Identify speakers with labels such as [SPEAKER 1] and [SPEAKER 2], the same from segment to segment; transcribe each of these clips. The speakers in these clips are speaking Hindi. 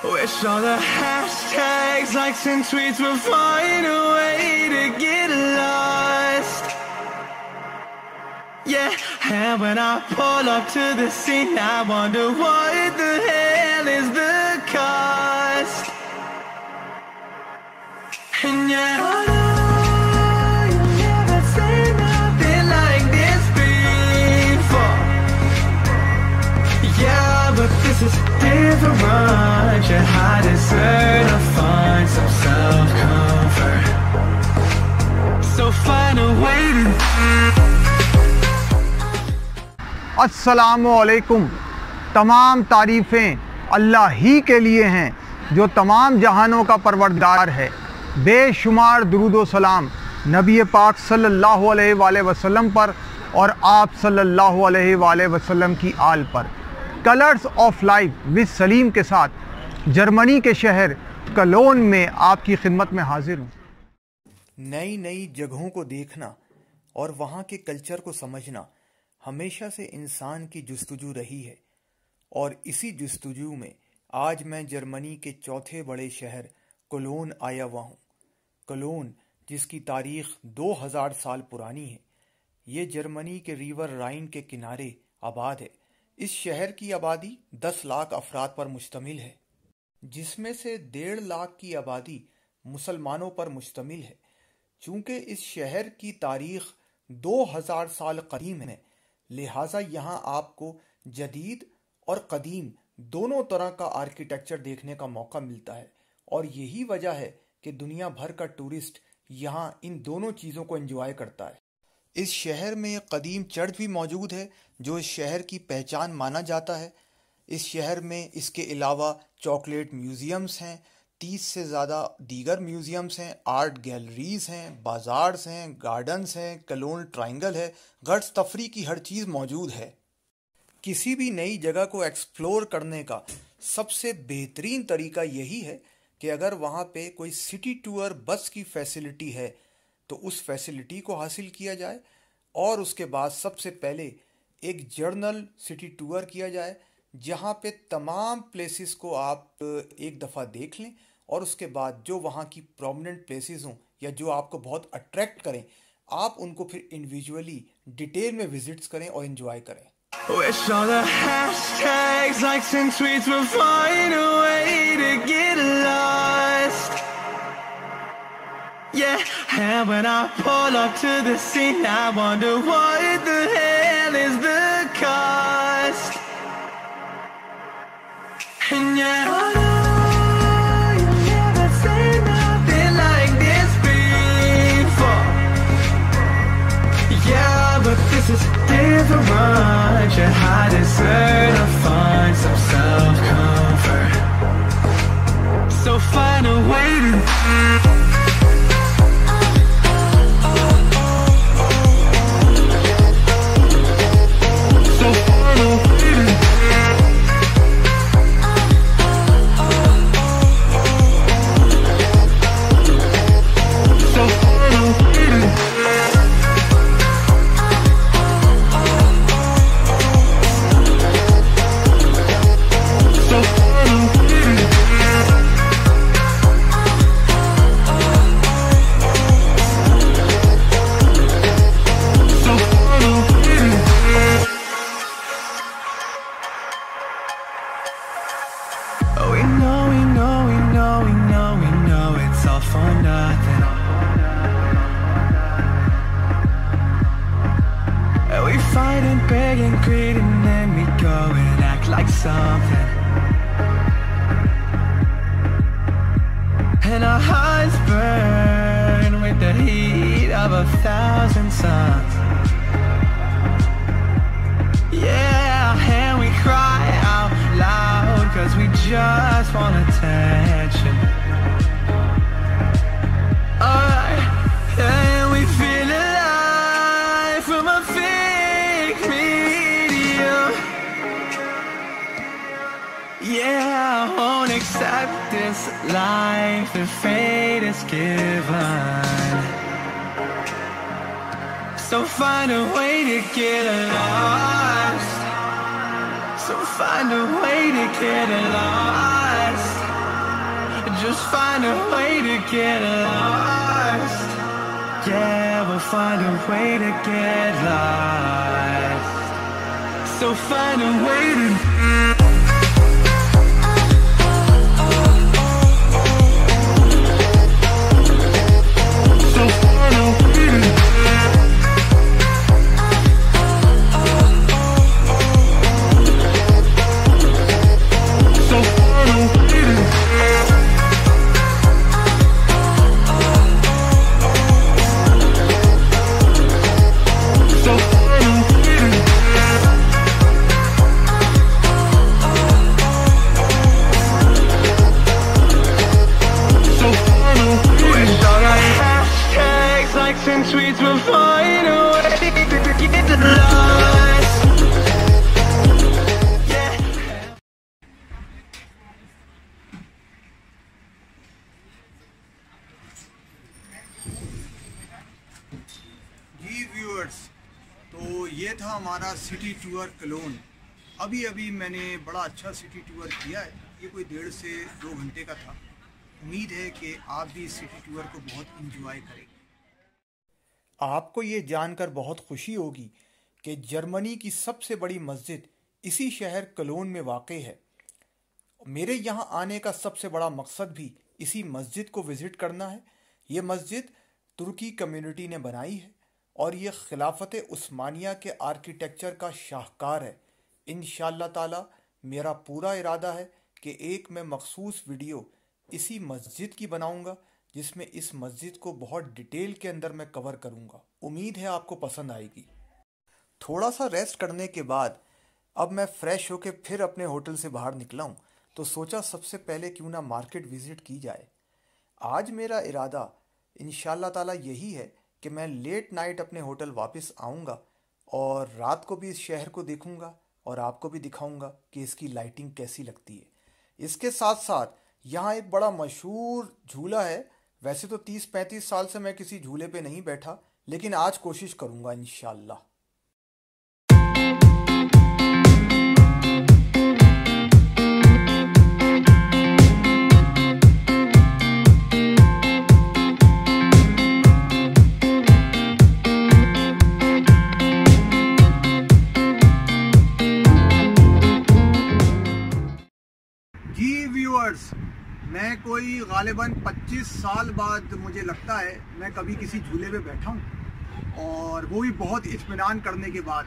[SPEAKER 1] Wish all the hashtags, likes and tweets would find a way to get lost. Yeah, and when I pull up to the scene, I wonder what the hell is the cost. And yeah, I know you've never seen nothing like this before. Yeah, but this is different. You had to learn to find some self-comfort. So find a way to
[SPEAKER 2] अस्सलामुअलैकुम। तमाम तारीफ़ें अल्लाह ही के लिए हैं जो तमाम जहानों का परवरदिगार है। बेशुमार दुरूद व सलाम नबी पाक सल्लल्लाहु अलैहि वसल्लम पर और आप सल्लल्लाहु अलैहि वसल्लम की आल पर। Colours of life with Salim के साथ जर्मनी के शहर कलोन में आपकी खिदमत में हाजिर हूँ।
[SPEAKER 3] नई नई जगहों को देखना और वहाँ के कल्चर को समझना हमेशा से इंसान की जुस्तजू रही है, और इसी जुस्तजू में आज मैं जर्मनी के चौथे बड़े शहर कोलोन आया हुआ हूँ। कोलोन, जिसकी तारीख 2000 साल पुरानी है, ये जर्मनी के रिवर राइन के किनारे आबाद है। इस शहर की आबादी 10 लाख अफराद पर मुश्तमिल है, जिसमें से 1.5 लाख की आबादी मुसलमानों पर मुश्तमिल है। चूँकि इस शहर की तारीख 2000 साल कदीम है, लिहाजा यहाँ आपको जदीद और कदीम दोनों तरह का आर्किटेक्चर देखने का मौका मिलता है, और यही वजह है कि दुनिया भर का टूरिस्ट यहाँ इन दोनों चीज़ों को एंजॉय करता है। इस शहर में एक कदीम चर्च भी मौजूद है जो इस शहर की पहचान माना जाता है। इस शहर में इसके अलावा चॉकलेट म्यूज़ियम्स हैं, 30 से ज़्यादा दीगर म्यूज़ियम्स हैं, आर्ट गैलरीज़ हैं, बाज़ार्स हैं, गार्डन्स हैं, कलोन ट्रायंगल है, गर्ट्स तफरी की हर चीज़ मौजूद है। किसी भी नई जगह को एक्सप्लोर करने का सबसे बेहतरीन तरीका यही है कि अगर वहाँ पे कोई सिटी टूर बस की फैसिलिटी है तो उस फैसिलिटी को हासिल किया जाए, और उसके बाद सबसे पहले एक जर्नल सिटी टूर किया जाए जहाँ पे तमाम प्लेसेस को आप एक दफ़ा देख लें, और उसके बाद जो वहाँ की प्रोमिनेंट प्लेसेस हों या जो आपको बहुत अट्रैक्ट करें, आप उनको फिर इंडिविजुअली डिटेल में विजिट्स करें और एंजॉय करें।
[SPEAKER 1] Wish all the hashtags, likes and tweets would find a way to get lost. Yeah, and when I pull up to the scene, I wonder what the hell is the cost. And yeah, I know you've never seen nothing like this before. Yeah, but this is different. You had to learn to find some self-comfort. So find a way to something, and our hearts burn with the heat of 1,000 suns. Yeah, and we cry out loud 'cause we just want attention. And we feel alive from a fake medium. Yeah, I won't accept this life that fate is given. So find a way to get lost. So find a way to get lost. just find a way to get lost. Yeah, we'll find a way to get lost. So find a way to tweets will find a way to get lost. Yeah.
[SPEAKER 2] जी व्यूअर्स, तो ये था हमारा सिटी टूर कलोन। अभी मैंने बड़ा अच्छा सिटी टूर किया है। ये कोई 1.5 से 2 घंटे का था। उम्मीद है कि आप भी इस सिटी टूर को बहुत इंजॉय करेंगे।
[SPEAKER 3] आपको ये जानकर बहुत खुशी होगी कि जर्मनी की सबसे बड़ी मस्जिद इसी शहर कलोन में वाक़ है। मेरे यहाँ आने का सबसे बड़ा मकसद भी इसी मस्जिद को विज़िट करना है। ये मस्जिद तुर्की कम्युनिटी ने बनाई है और ये खिलाफत उस्मानिया के आर्किटेक्चर का शाहकार है। इंशाअल्लाह ताला मेरा पूरा इरादा है कि एक मैं मखसूस वीडियो इसी मस्जिद की बनाऊंगा, जिसमें इस मस्जिद को बहुत डिटेल के अंदर मैं कवर करूंगा। उम्मीद है आपको पसंद आएगी। थोड़ा सा रेस्ट करने के बाद अब मैं फ्रेश होकर फिर अपने होटल से बाहर निकला हूं, तो सोचा सबसे पहले क्यों ना मार्केट विजिट की जाए। आज मेरा इरादा इंशाअल्लाह ताला यही है कि मैं लेट नाइट अपने होटल वापस आऊँगा और रात को भी इस शहर को देखूँगा और आपको भी दिखाऊँगा कि इसकी लाइटिंग कैसी लगती है। इसके साथ साथ यहाँ एक बड़ा मशहूर झूला है। वैसे तो 30-35 साल से मैं किसी झूले पे नहीं बैठा, लेकिन आज कोशिश करूँगा इंशाअल्लाह।
[SPEAKER 2] मैं कोई गालिबन 25 साल बाद मुझे लगता है मैं कभी किसी झूले पे बैठा हूँ, और वो भी बहुत इत्मीनान करने के बाद।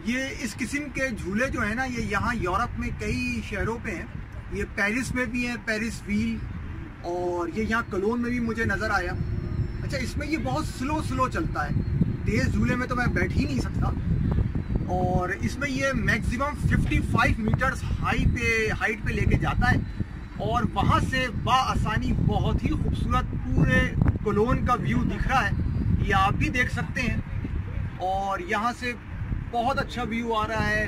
[SPEAKER 2] ये इस किस्म के झूले जो है ना, ये यहाँ यूरोप में कई शहरों पे हैं। ये पेरिस में भी है, पेरिस व्हील, और ये यहाँ कलोन में भी मुझे नज़र आया। अच्छा, इसमें ये बहुत स्लो चलता है। तेज़ झूले में तो मैं बैठ ही नहीं सकता। और इसमें ये मैक्सिमम 55 मीटर्स हाइट पे लेके जाता है, और वहाँ से बाआसानी बहुत ही खूबसूरत पूरे कलोन का व्यू दिख रहा है। ये आप भी देख सकते हैं, और यहाँ से बहुत अच्छा व्यू आ रहा है।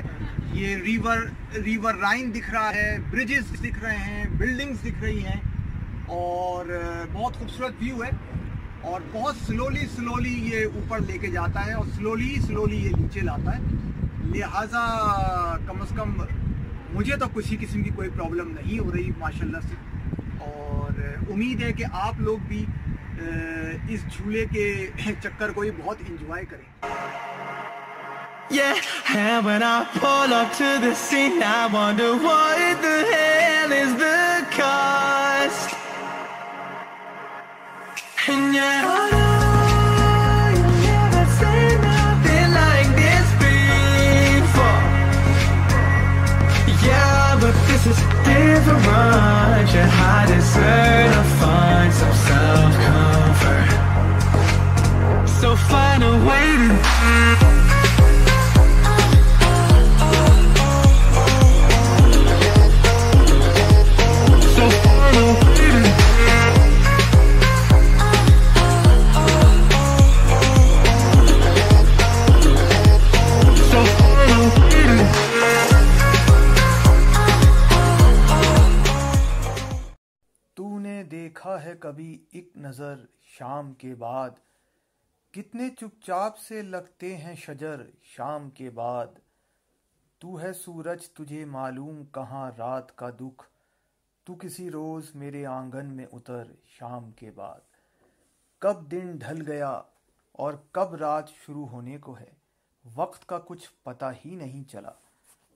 [SPEAKER 2] ये रिवर राइन दिख रहा है, ब्रिजेस दिख रहे हैं, बिल्डिंग्स दिख रही हैं, और बहुत खूबसूरत व्यू है। और बहुत स्लोली ये ऊपर लेके जाता है, और स्लोली ये नीचे लाता है। लिहाजा कम से कम मुझे तो किसी किस्म की कोई प्रॉब्लम नहीं हो रही माशाल्लाह से, और उम्मीद है कि आप लोग भी इस झूले के चक्कर को ही बहुत इंजॉय करें।
[SPEAKER 1] Yeah, and when I pull up to the scene, I wonder what the hell is the cost. And yeah, I know you've never seen nothing like this before. Yeah, but this is different. Yeah, I deserve to find some self-comfort. So find a way to
[SPEAKER 3] देखा है कभी एक नज़र शाम के बाद, कितने चुपचाप से लगते हैं शजर शाम के बाद। तू है सूरज तुझे मालूम कहाँ रात का दुख, तू किसी रोज मेरे आंगन में उतर शाम के बाद। कब दिन ढल गया और कब रात शुरू होने को है, वक्त का कुछ पता ही नहीं चला।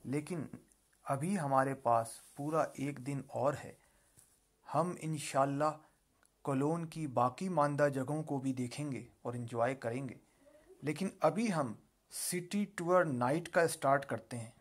[SPEAKER 3] लेकिन अभी हमारे पास पूरा एक दिन और है। हम इंशाल्लाह कोलोन की बाकी मानदा जगहों को भी देखेंगे और एंजॉय करेंगे। लेकिन अभी हम सिटी टूर नाइट का स्टार्ट करते हैं।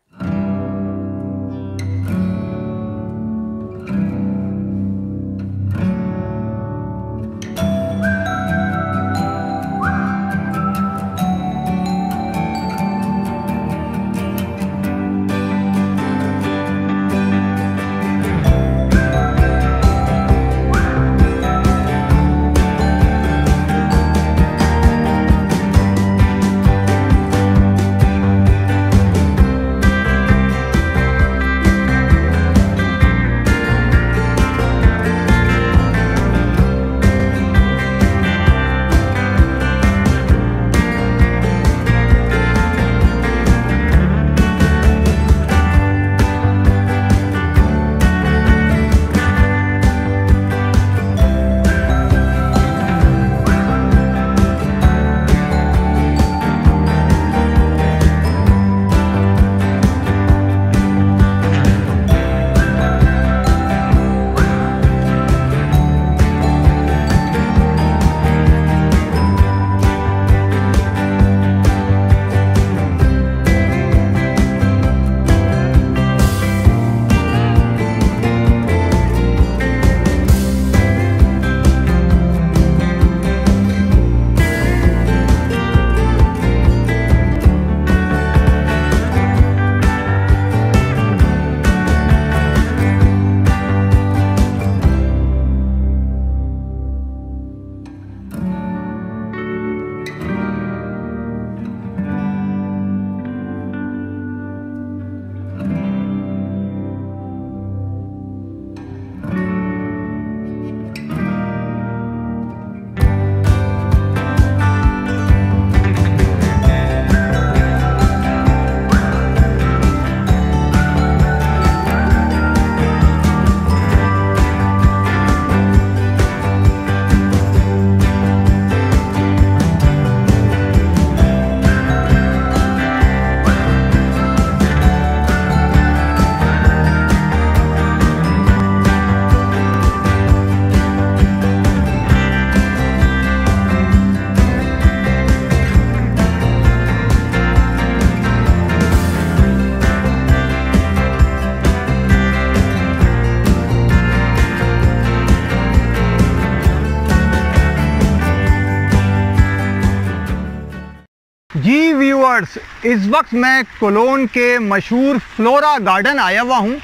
[SPEAKER 2] जी व्यूअर्स, इस वक्त मैं कोलोन के मशहूर फ्लोरा गार्डन आया हुआ हूँ।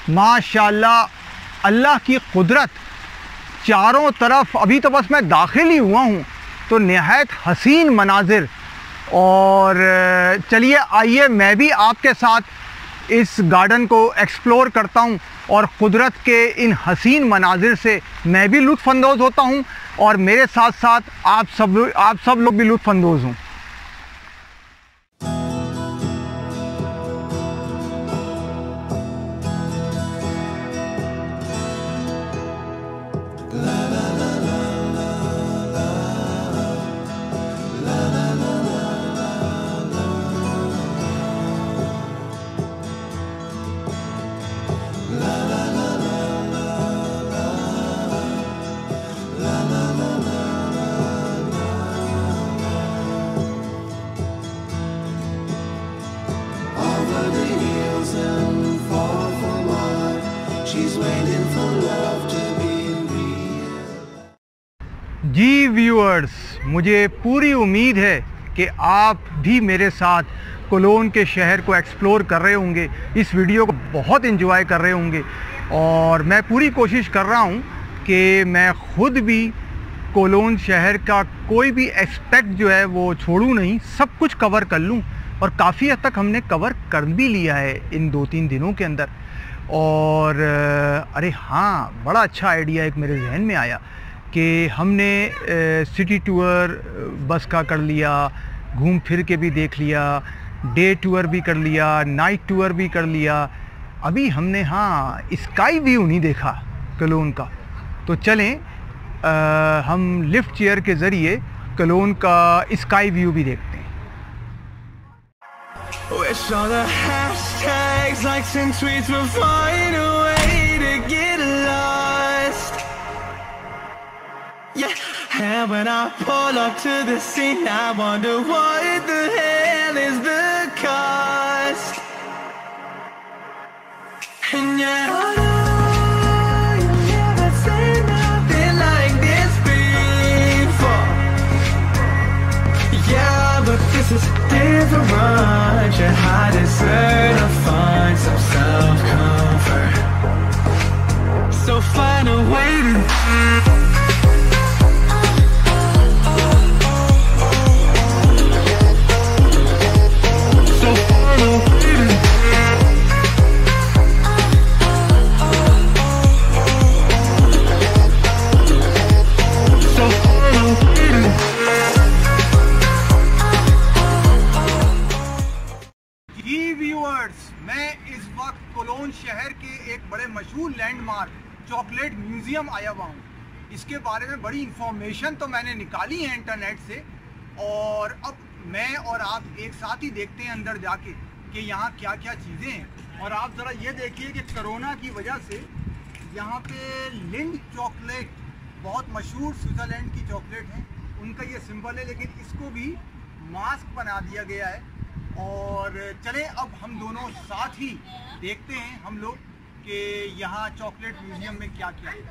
[SPEAKER 2] माशाल्लाह अल्लाह की कुदरत चारों तरफ, अभी तो बस मैं दाखिल ही हुआ हूँ तो नहायत हसीन मनाजिर। और चलिए आइए मैं भी आपके साथ इस गार्डन को एक्सप्लोर करता हूँ और कुदरत के इन हसीन मनाजिर से मैं भी लुत्फ़अंदोज़ होता हूँ और मेरे साथ साथ आप सब लोग भी लुत्फ़अंदोज़ हों। जी व्यूअर्स, मुझे पूरी उम्मीद है कि आप भी मेरे साथ कोलोन के शहर को एक्सप्लोर कर रहे होंगे, इस वीडियो को बहुत एंजॉय कर रहे होंगे। और मैं पूरी कोशिश कर रहा हूँ कि मैं ख़ुद भी कोलोन शहर का कोई भी एस्पेक्ट जो है वो छोड़ूं नहीं, सब कुछ कवर कर लूँ। और काफ़ी हद तक हमने कवर कर भी लिया है इन 2-3 दिनों के अंदर। और अरे हाँ, बड़ा अच्छा आइडिया एक मेरे जहन में आया कि हमने सिटी टूर बस का कर लिया, घूम फिर के भी देख लिया, डे टूर भी कर लिया, नाइट टूर भी कर लिया। अभी हमने हाँ स्काई व्यू नहीं देखा। कलोन का। तो चलें हम लिफ्ट चेयर के ज़रिए कलोन का स्काई व्यू भी देखते हैं।
[SPEAKER 1] Wish all the hashtags, likes and tweets will find a way to get lost. Yeah, and when I pull up to the scene, I wonder what the hell is the cost. And yeah, I know you've never seen nothing like this before. Yeah, but this is different. You had to learn to find some self-comfort. So find a way to
[SPEAKER 2] मैं इस वक्त कोलोन शहर के एक बड़े मशहूर लैंडमार्क चॉकलेट म्यूज़ियम आया हुआ हूँ। इसके बारे में बड़ी इंफॉर्मेशन तो मैंने निकाली है इंटरनेट से, और अब मैं और आप एक साथ ही देखते हैं अंदर जाके कि यहाँ क्या क्या चीज़ें हैं। और आप ज़रा ये देखिए कि कोरोना की वजह से यहाँ पे लिंड चॉकलेट, बहुत मशहूर स्विट्ज़रलैंड की चॉकलेट है, उनका ये सिंबल है, लेकिन इसको भी मास्क बना दिया गया है। और चलें अब हम दोनों साथ ही देखते हैं हम लोग कि यहाँ चॉकलेट म्यूज़ियम में क्या क्या है।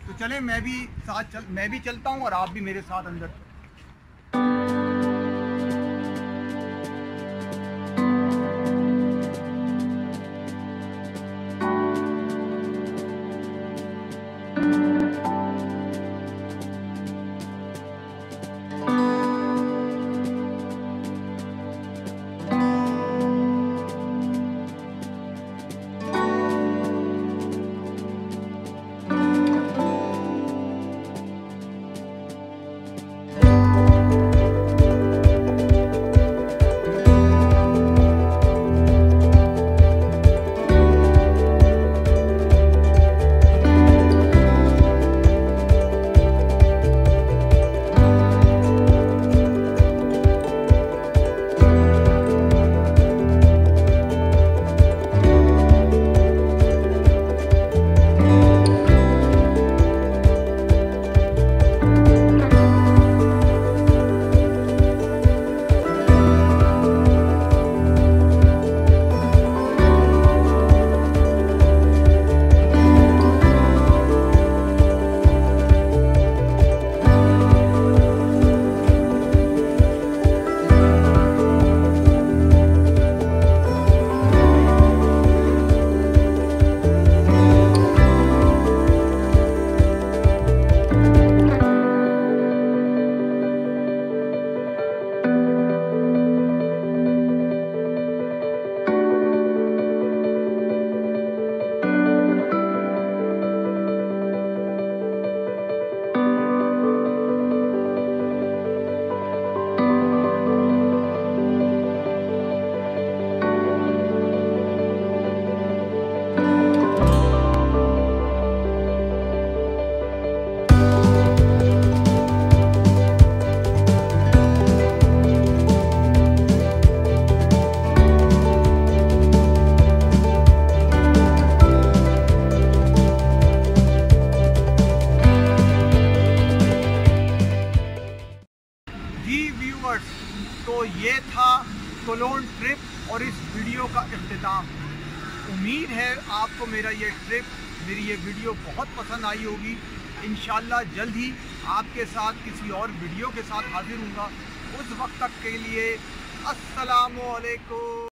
[SPEAKER 2] तो चलें मैं भी चलता हूँ और आप भी मेरे साथ अंदर। तो ये था कोलोन ट्रिप और इस वीडियो का इख्तिताम। उम्मीद है आपको मेरा ये ट्रिप, मेरी ये वीडियो बहुत पसंद आई होगी। इंशाल्लाह जल्द ही आपके साथ किसी और वीडियो के साथ हाजिर हूँगा। उस वक्त तक के लिए अस्सलामु अलैकुम।